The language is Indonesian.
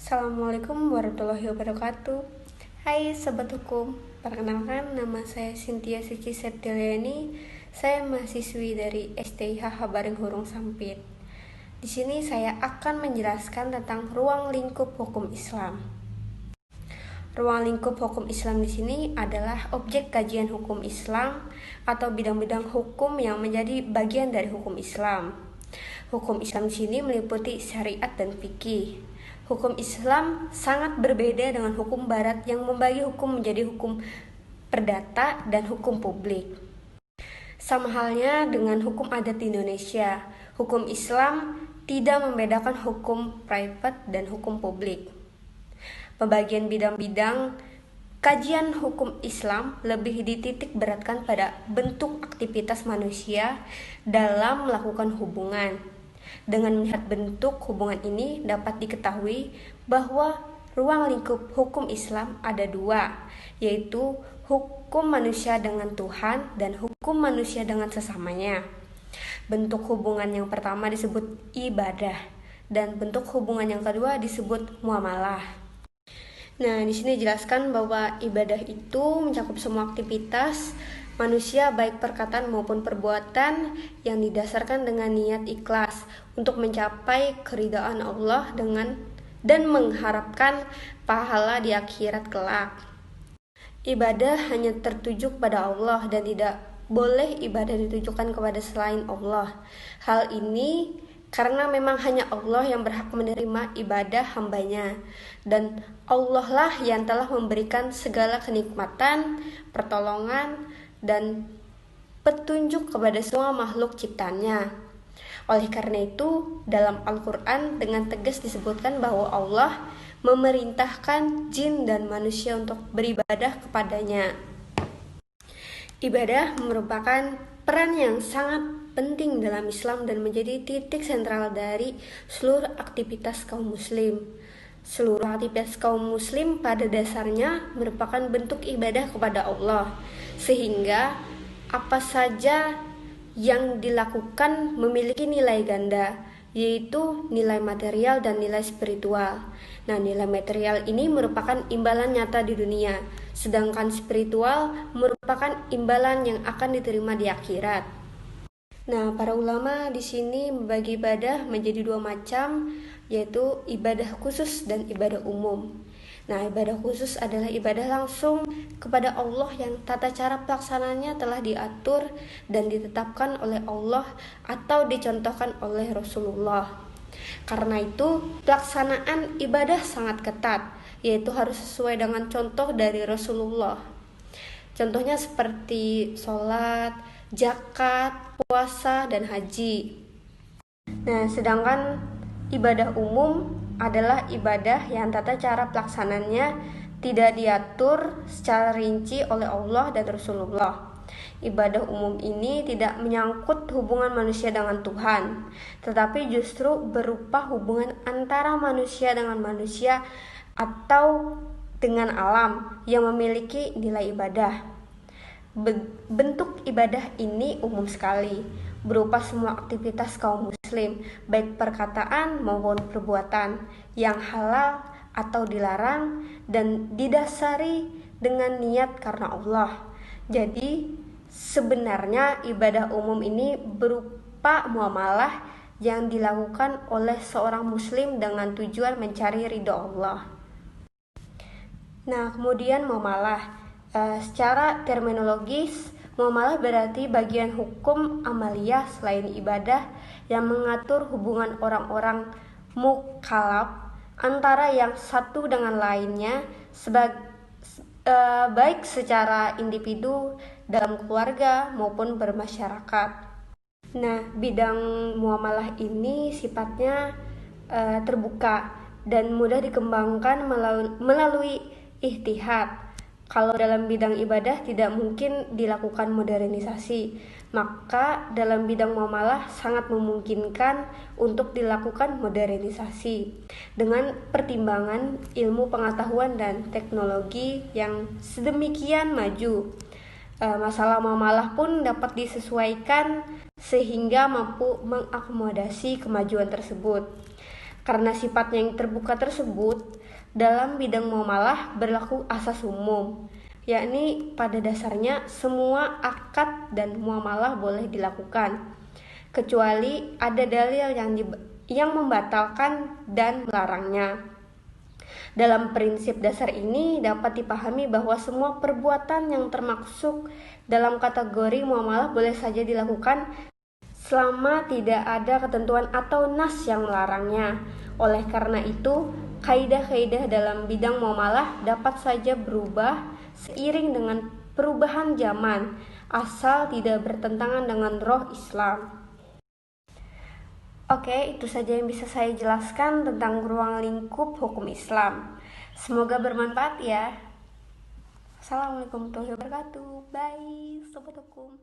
Assalamualaikum warahmatullahi wabarakatuh. Hai Sobat Hukum, perkenalkan nama saya Cynthia Suci Septialiani. Saya mahasiswi dari STIH Habaring Hurung Sampit. Di sini saya akan menjelaskan tentang ruang lingkup hukum Islam. Ruang lingkup hukum Islam di sini adalah objek kajian hukum Islam atau bidang-bidang hukum yang menjadi bagian dari hukum Islam. Hukum Islam di sini meliputi syariat dan fikih. Hukum Islam sangat berbeda dengan hukum Barat yang membagi hukum menjadi hukum perdata dan hukum publik. Sama halnya dengan hukum adat di Indonesia, hukum Islam tidak membedakan hukum private dan hukum publik. Pembagian bidang-bidang kajian hukum Islam lebih dititik beratkan pada bentuk aktivitas manusia dalam melakukan hubungan. Dengan melihat bentuk hubungan ini dapat diketahui bahwa ruang lingkup hukum Islam ada dua, yaitu hukum manusia dengan Tuhan dan hukum manusia dengan sesamanya. Bentuk hubungan yang pertama disebut ibadah dan bentuk hubungan yang kedua disebut muamalah. Nah, di sini dijelaskan bahwa ibadah itu mencakup semua aktivitas manusia baik perkataan maupun perbuatan yang didasarkan dengan niat ikhlas untuk mencapai keridhaan Allah dan mengharapkan pahala di akhirat kelak. Ibadah hanya tertuju kepada Allah dan tidak boleh ibadah ditujukan kepada selain Allah. Hal ini karena memang hanya Allah yang berhak menerima ibadah hambanya, dan Allah lah yang telah memberikan segala kenikmatan, pertolongan, dan petunjuk kepada semua makhluk ciptaannya. Oleh karena itu, dalam Al-Quran dengan tegas disebutkan bahwa Allah memerintahkan jin dan manusia untuk beribadah kepadanya. Ibadah merupakan peran yang sangat penting dalam Islam dan menjadi titik sentral dari seluruh aktivitas kaum muslim. Seluruh aktivitas kaum muslim pada dasarnya merupakan bentuk ibadah kepada Allah, sehingga apa saja yang dilakukan memiliki nilai ganda, yaitu nilai material dan nilai spiritual. Nah, nilai material ini merupakan imbalan nyata di dunia, sedangkan spiritual merupakan imbalan yang akan diterima di akhirat. Nah, para ulama di sini membagi ibadah menjadi dua macam, yaitu ibadah khusus dan ibadah umum. Nah, ibadah khusus adalah ibadah langsung kepada Allah yang tata cara pelaksananya telah diatur dan ditetapkan oleh Allah atau dicontohkan oleh Rasulullah. Karena itu, pelaksanaan ibadah sangat ketat, yaitu harus sesuai dengan contoh dari Rasulullah. Contohnya seperti sholat, zakat, puasa, dan haji. Nah, sedangkan ibadah umum adalah ibadah yang tata cara pelaksananya tidak diatur secara rinci oleh Allah dan Rasulullah. Ibadah umum ini tidak menyangkut hubungan manusia dengan Tuhan, tetapi justru berupa hubungan antara manusia dengan manusia atau dengan alam yang memiliki nilai ibadah. Bentuk ibadah ini umum sekali, berupa semua aktivitas kaum muslim, baik perkataan maupun perbuatan, yang halal atau dilarang dan didasari dengan niat karena Allah. Jadi sebenarnya ibadah umum ini berupa muamalah yang dilakukan oleh seorang muslim dengan tujuan mencari ridha Allah. Nah, kemudian muamalah. Secara terminologis, muamalah berarti bagian hukum amaliyah selain ibadah yang mengatur hubungan orang-orang mukallaf antara yang satu dengan lainnya baik secara individu, dalam keluarga maupun bermasyarakat. Nah, bidang muamalah ini sifatnya terbuka dan mudah dikembangkan melalui ijtihad. Kalau dalam bidang ibadah tidak mungkin dilakukan modernisasi, maka dalam bidang muamalah sangat memungkinkan untuk dilakukan modernisasi dengan pertimbangan ilmu pengetahuan dan teknologi yang sedemikian maju. Masalah muamalah pun dapat disesuaikan sehingga mampu mengakomodasi kemajuan tersebut. Karena sifatnya yang terbuka tersebut, dalam bidang muamalah berlaku asas umum, yakni pada dasarnya semua akad dan muamalah boleh dilakukan, kecuali ada dalil yang membatalkan dan melarangnya. Dalam prinsip dasar ini dapat dipahami bahwa semua perbuatan yang termasuk dalam kategori muamalah boleh saja dilakukan selama tidak ada ketentuan atau nas yang melarangnya. Oleh karena itu, kaidah-kaidah dalam bidang muamalah dapat saja berubah seiring dengan perubahan zaman, asal tidak bertentangan dengan roh Islam. Oke, itu saja yang bisa saya jelaskan tentang ruang lingkup hukum Islam. Semoga bermanfaat ya. Assalamualaikum warahmatullahi wabarakatuh. Bye, sobat hukum.